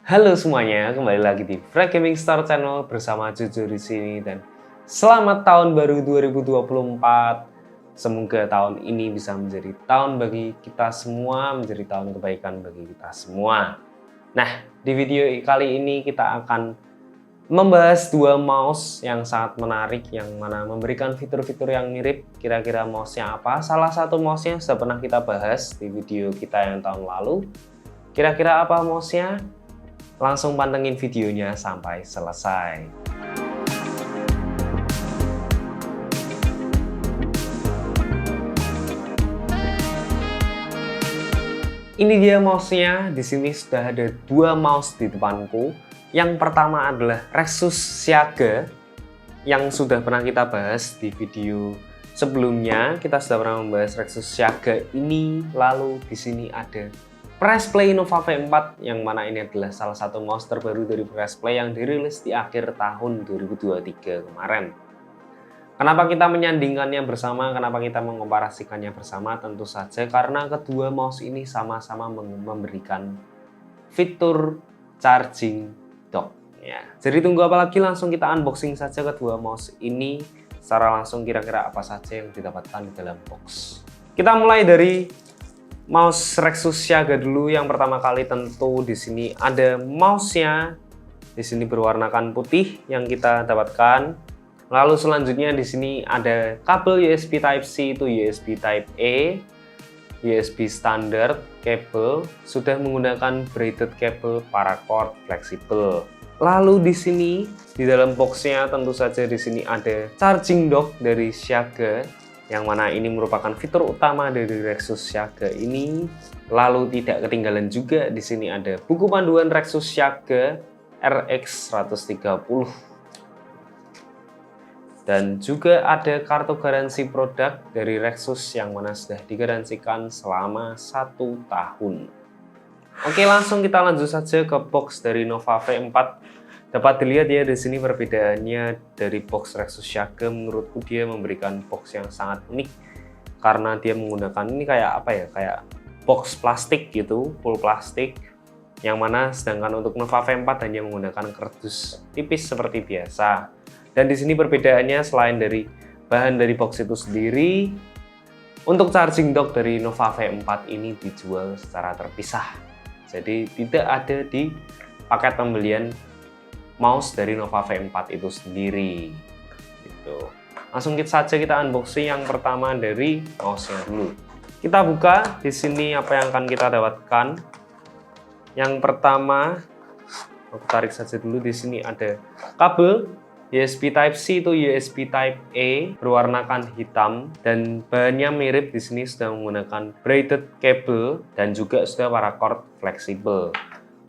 Halo semuanya, kembali lagi di Frank Gaming Star Channel bersama Jujur di sini dan selamat tahun baru 2024. Semoga tahun ini bisa menjadi tahun bagi kita semua, menjadi tahun kebaikan bagi kita semua. Nah, di video kali ini kita akan membahas dua mouse yang sangat menarik yang mana memberikan fitur-fitur yang mirip. Kira-kira mouse-nya apa? Salah satu mouse-nya sudah pernah kita bahas di video kita yang tahun lalu. Kira-kira apa mouse-nya? Langsung pantengin videonya sampai selesai. Ini dia mouse-nya. Di sini sudah ada dua mouse di depanku. Yang pertama adalah Rexus Siaga yang sudah pernah kita bahas di video sebelumnya. Kita sudah pernah membahas Rexus Siaga ini. Lalu di sini ada Pressplay Nova V4 yang mana ini adalah salah satu mouse terbaru dari Pressplay yang dirilis di akhir tahun 2023 kemarin. Kenapa kita menyandingkannya bersama, kenapa kita mengkomparasikannya bersama? Tentu saja karena kedua mouse ini sama-sama memberikan fitur charging dock. Ya. Jadi tunggu apa lagi, langsung kita unboxing saja kedua mouse ini secara langsung kira-kira apa saja yang didapatkan di dalam box. Kita mulai dari mouse Rexus Siaga dulu. Yang pertama kali tentu di sini ada mouse-nya. Di sini berwarnakan putih yang kita dapatkan. Lalu selanjutnya di sini ada kabel USB Type-C to USB Type-A, USB standard kabel, sudah menggunakan braided cable paracord fleksibel. Lalu di sini di dalam box-nya tentu saja di sini ada charging dock dari Siaga, yang mana ini merupakan fitur utama dari Rexus Siaga ini. Lalu tidak ketinggalan juga di sini ada buku panduan Rexus Siaga RX 130. Dan juga ada kartu garansi produk dari Rexus yang mana sudah digaransikan selama 1 tahun. Oke, langsung kita lanjut saja ke box dari Nova V4. Dapat dilihat ya di sini perbedaannya dari box Rexus Siaga. Menurutku dia memberikan box yang sangat unik karena dia menggunakan ini kayak apa ya, kayak box plastik gitu, full plastik. Yang mana sedangkan untuk Nova V4 hanya menggunakan kardus tipis seperti biasa. Dan di sini perbedaannya selain dari bahan dari box itu sendiri, untuk charging dock dari Nova V4 ini dijual secara terpisah. Jadi tidak ada di paket pembelian mouse dari Nova V4 itu sendiri. Gitu. Langsung saja kita unboxing yang pertama dari mouse-nya dulu. Kita buka di sini apa yang akan kita dapatkan. Yang pertama, aku tarik saja dulu, di sini ada kabel USB Type-C to USB Type-A berwarnakan hitam dan bahannya mirip. Di sini sudah menggunakan braided cable dan juga sudah paracord fleksibel.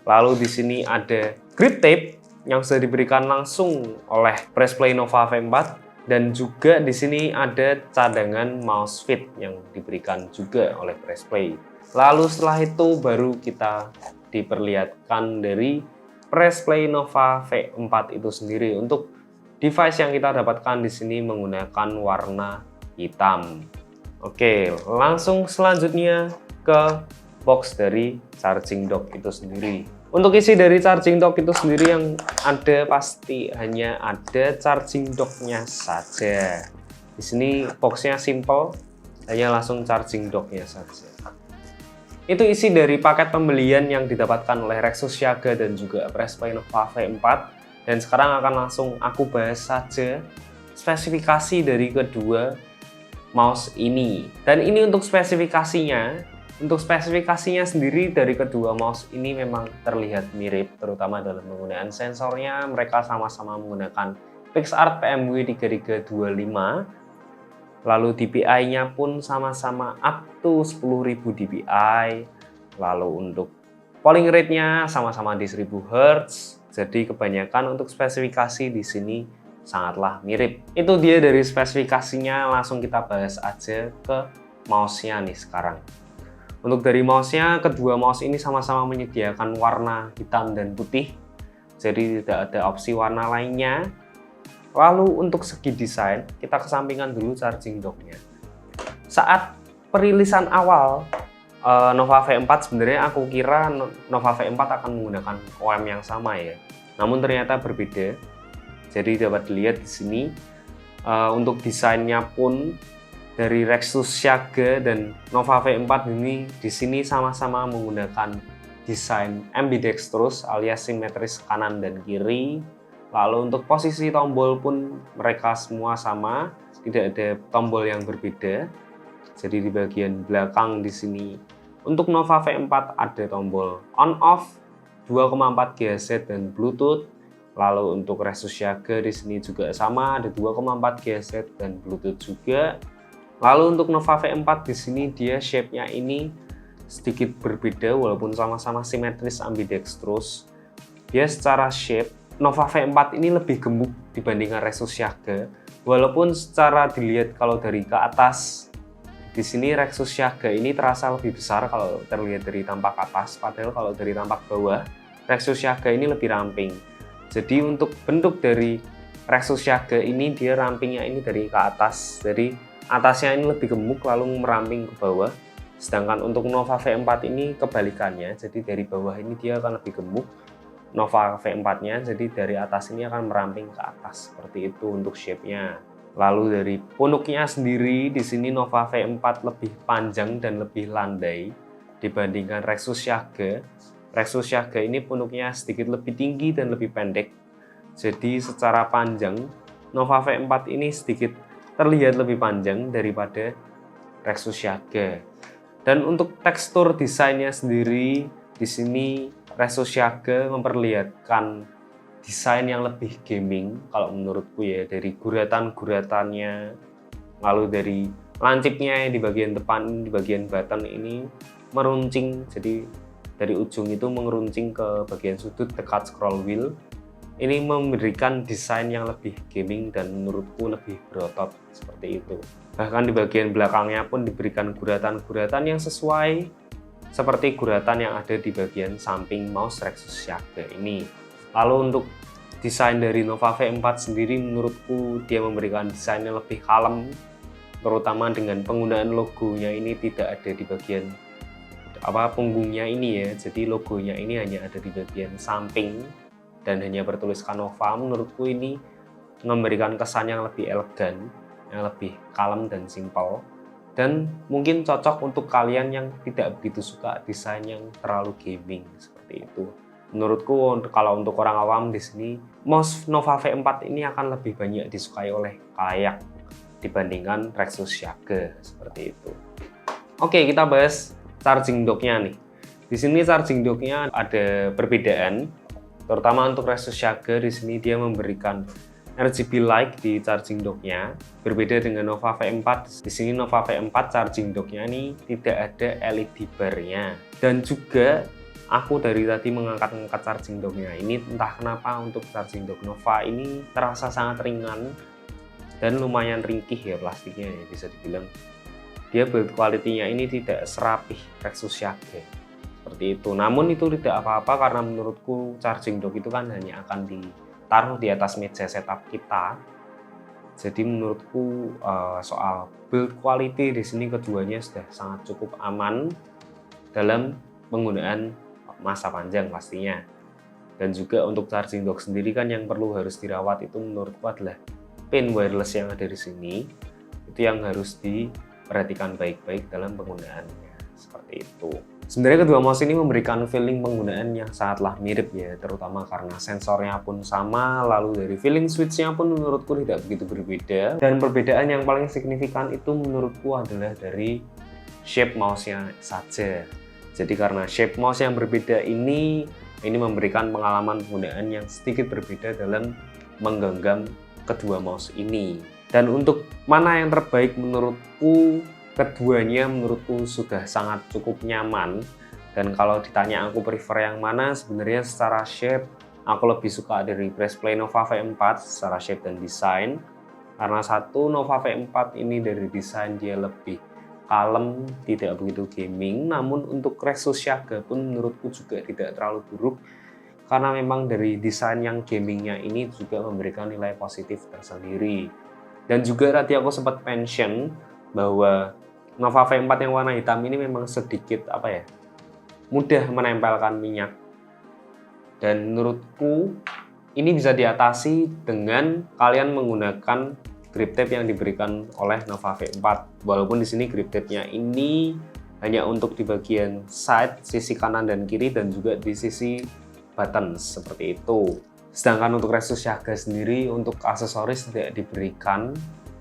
Lalu di sini ada grip tape yang sudah diberikan langsung oleh Pressplay Nova V4 dan juga di sini ada cadangan mouse fit yang diberikan juga oleh Pressplay. Lalu setelah itu baru kita diperlihatkan dari Pressplay Nova V4 itu sendiri. Untuk device yang kita dapatkan di sini menggunakan warna hitam. Oke, langsung selanjutnya ke box dari charging dock itu sendiri. Untuk isi dari charging dock itu sendiri yang ada pasti hanya ada charging docknya saja. Di sini boxnya simple, hanya langsung charging docknya saja. Itu isi dari paket pembelian yang didapatkan oleh Rexus Siaga dan juga Pressplay Nova V4. Dan sekarang akan langsung aku bahas saja spesifikasi dari kedua mouse ini. Dan ini untuk spesifikasinya. Untuk spesifikasinya sendiri dari kedua mouse ini memang terlihat mirip, terutama dalam penggunaan sensornya. Mereka sama-sama menggunakan PixArt PMW 3325. Lalu DPI-nya pun sama-sama up to 10.000 DPI. Lalu untuk polling rate-nya sama-sama di 1000 Hz. Jadi kebanyakan untuk spesifikasi di sini sangatlah mirip. Itu dia dari spesifikasinya, langsung kita bahas aja ke mouse-nya nih sekarang. Untuk dari mouse-nya, kedua mouse ini sama-sama menyediakan warna hitam dan putih. Jadi tidak ada opsi warna lainnya. Lalu untuk segi desain, kita kesampingkan dulu charging dock-nya. Saat perilisan awal Nova V4 sebenarnya aku kira Nova V4 akan menggunakan OEM yang sama ya. Namun ternyata berbeda. Jadi dapat dilihat di sini untuk desainnya pun dari Rexus Shage dan Nova V4 ini di sini sama-sama menggunakan desain ambidextrous alias simetris kanan dan kiri. Lalu untuk posisi tombol pun mereka semua sama, tidak ada tombol yang berbeda. Jadi di bagian belakang di sini untuk Nova V4 ada tombol on off, 2,4 GHz dan Bluetooth. Lalu untuk Rexus Shage di sini juga sama, ada 2,4 GHz dan Bluetooth juga. Lalu untuk Nova V4 di sini dia shape-nya ini sedikit berbeda walaupun sama-sama simetris ambidextrous. Dia secara shape Nova V4 ini lebih gemuk dibandingkan Rexus Shage. Walaupun secara dilihat kalau dari ke atas di sini Rexus Shage ini terasa lebih besar kalau terlihat dari tampak atas, padahal kalau dari tampak bawah Rexus Shage ini lebih ramping. Jadi untuk bentuk dari Rexus Shage ini dia rampingnya ini dari ke atas, jadi atasnya ini lebih gemuk lalu meramping ke bawah. Sedangkan untuk Nova V4 ini kebalikannya, jadi dari bawah ini dia akan lebih gemuk Nova V4-nya, jadi dari atas ini akan meramping ke atas seperti itu untuk shape-nya. Lalu dari punuknya sendiri di sini Nova V4 lebih panjang dan lebih landai dibandingkan Rexus Shage. Rexus Shage ini punuknya sedikit lebih tinggi dan lebih pendek. Jadi secara panjang Nova V4 ini sedikit terlihat lebih panjang daripada Rexus Shage. Dan untuk tekstur desainnya sendiri di sini Rexus Shage memperlihatkan desain yang lebih gaming kalau menurutku ya, dari guratan-guratannya, lalu dari lancipnya di bagian depan, di bagian button ini meruncing, jadi dari ujung itu mengeruncing ke bagian sudut dekat scroll wheel. Ini memberikan desain yang lebih gaming dan menurutku lebih berotot seperti itu. Bahkan di bagian belakangnya pun diberikan guratan-guratan yang sesuai seperti guratan yang ada di bagian samping mouse Rexus Shage ini. Lalu untuk desain dari Nova V4 sendiri menurutku dia memberikan desain yang lebih kalem, terutama dengan penggunaan logonya ini tidak ada di bagian punggungnya ini ya. Jadi logonya ini hanya ada di bagian samping dan hanya bertuliskan Nova. Menurutku ini memberikan kesan yang lebih elegan, yang lebih kalem dan simpel, dan mungkin cocok untuk kalian yang tidak begitu suka desain yang terlalu gaming seperti itu. Menurutku kalau untuk orang awam di sini mouse Nova V4 ini akan lebih banyak disukai oleh khalayak dibandingkan Rexus Shage seperti itu. Oke, kita bahas charging docknya nih. Di sini charging docknya ada perbedaan, terutama untuk Rexus Shage di sini dia memberikan RGB light di charging docknya, berbeda dengan Nova V4. Di sini Nova V4 charging docknya ini tidak ada LED bar-nya, dan juga aku dari tadi mengangkat-angkat charging docknya ini entah kenapa untuk charging dock Nova ini terasa sangat ringan dan lumayan ringkih ya plastiknya ya, bisa dibilang. Dia build quality-nya ini tidak serapih Rexus Shage seperti itu. Namun itu tidak apa-apa karena menurutku charging dock itu kan hanya akan ditaruh di atas meja setup kita. Jadi menurutku soal build quality di sini keduanya sudah sangat cukup aman dalam penggunaan masa panjang pastinya. Dan juga untuk charging dock sendiri kan yang perlu harus dirawat itu menurutku adalah pin wireless yang ada di sini. Itu yang harus diperhatikan baik-baik dalam penggunaannya seperti itu. Sebenarnya kedua mouse ini memberikan feeling penggunaan yang sangatlah mirip ya, terutama karena sensornya pun sama, lalu dari feeling switch-nya pun menurutku tidak begitu berbeda. Dan perbedaan yang paling signifikan itu menurutku adalah dari shape mouse-nya saja. Jadi karena shape mouse yang berbeda ini memberikan pengalaman penggunaan yang sedikit berbeda dalam menggenggam kedua mouse ini. Dan untuk mana yang terbaik menurutku, keduanya menurutku sudah sangat cukup nyaman. Dan kalau ditanya aku prefer yang mana, sebenarnya secara shape aku lebih suka dari Press Play Nova V4 secara shape dan desain. Karena satu, Nova V4 ini dari desain dia lebih kalem, tidak begitu gaming. Namun untuk Rexus Shage pun menurutku juga tidak terlalu buruk, karena memang dari desain yang gamingnya ini juga memberikan nilai positif tersendiri. Dan juga tadi aku sempat mention bahwa Nova V4 yang warna hitam ini memang sedikit mudah menempelkan minyak, dan menurutku ini bisa diatasi dengan kalian menggunakan grip tape yang diberikan oleh Nova V4. Walaupun di sini grip tape-nya ini hanya untuk di bagian side, sisi kanan dan kiri, dan juga di sisi buttons seperti itu. Sedangkan untuk Rexus Siaga sendiri, untuk aksesoris tidak diberikan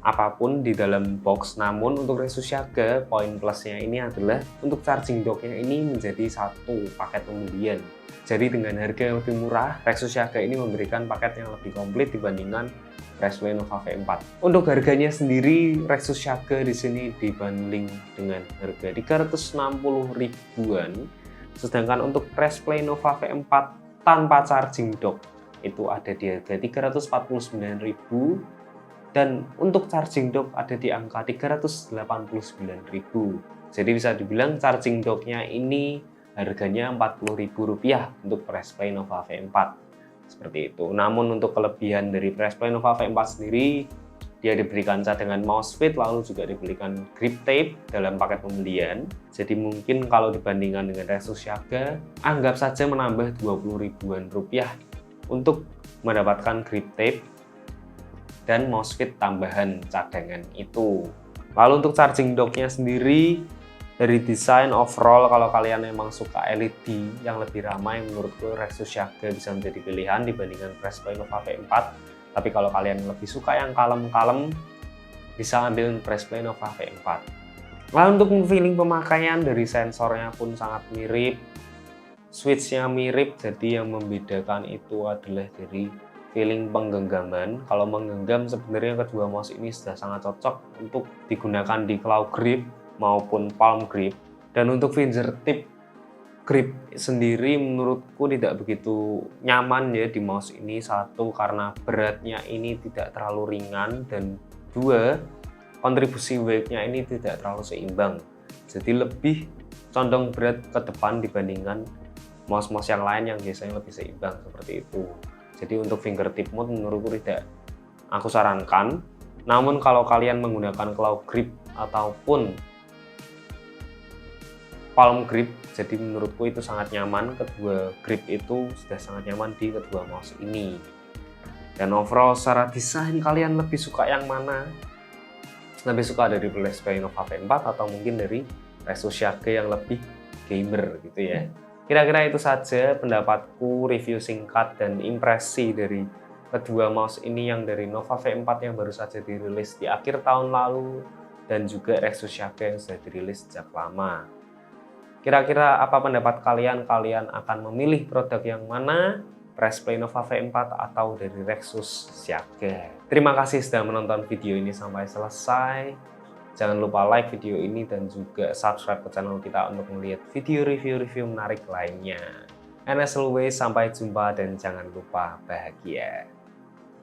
apapun di dalam box. Namun untuk Rexus Siaga, poin plusnya ini adalah untuk charging docknya ini menjadi satu paket pembelian. Jadi dengan harga yang lebih murah, Rexus Siaga ini memberikan paket yang lebih komplit dibandingkan Pressplay Nova V4. Untuk harganya sendiri, Rexus Siaga di sini dibanding dengan harga 360 ribuan. Sedangkan untuk Pressplay Nova V4 tanpa charging dock itu ada di harga 349.000, dan untuk charging dock ada di angka 389.000. Jadi bisa dibilang charging docknya ini harganya Rp40.000 untuk Pressplay Nova V4 seperti itu. Namun untuk kelebihan dari Pressplay Nova V4 sendiri, dia diberikan cadangan mouse fit, lalu juga diberikan grip tape dalam paket pembelian. Jadi mungkin kalau dibandingkan dengan Rexus Siaga, anggap saja menambah Rp20.000-an untuk mendapatkan grip tape dan mouse fit tambahan cadangan itu. Lalu untuk charging docknya sendiri, dari desain overall, kalau kalian memang suka LED yang lebih ramai, menurutku Rexus Siaga bisa menjadi pilihan dibandingkan Pressplay Nova V4. Tapi kalau kalian lebih suka yang kalem-kalem, bisa ambil Pressplay Nova V4. Lalu untuk feeling pemakaian, dari sensornya pun sangat mirip, switch-nya mirip, jadi yang membedakan itu adalah dari feeling penggenggaman. Kalau menggenggam sebenarnya kedua mouse ini sudah sangat cocok untuk digunakan di claw grip maupun palm grip. Dan untuk fingertip grip sendiri menurutku tidak begitu nyaman ya di mouse ini. Satu, karena beratnya ini tidak terlalu ringan, dan dua, kontribusi weight-nya ini tidak terlalu seimbang. Jadi lebih condong berat ke depan dibandingkan mouse-mouse yang lain yang biasanya lebih seimbang seperti itu. Jadi untuk fingertip mode menurutku tidak aku sarankan. Namun kalau kalian menggunakan claw grip ataupun palm grip, jadi menurutku itu sangat nyaman. Kedua grip itu sudah sangat nyaman di kedua mouse ini. Dan overall secara desain, kalian lebih suka yang mana? Lebih suka dari Pressplay Nova V4 atau mungkin dari Rexus Siaga yang lebih gamer gitu ya? Kira-kira itu saja pendapatku, review singkat dan impresi dari kedua mouse ini, yang dari Nova V4 yang baru saja dirilis di akhir tahun lalu, dan juga Rexus Siaga yang sudah dirilis sejak lama. Kira-kira apa pendapat kalian? Kalian akan memilih produk yang mana? Pressplay Nova V4 atau dari Rexus Siaga? Terima kasih sudah menonton video ini sampai selesai. Jangan lupa like video ini dan juga subscribe ke channel kita untuk melihat video review-review menarik lainnya. And as always, sampai jumpa dan jangan lupa bahagia.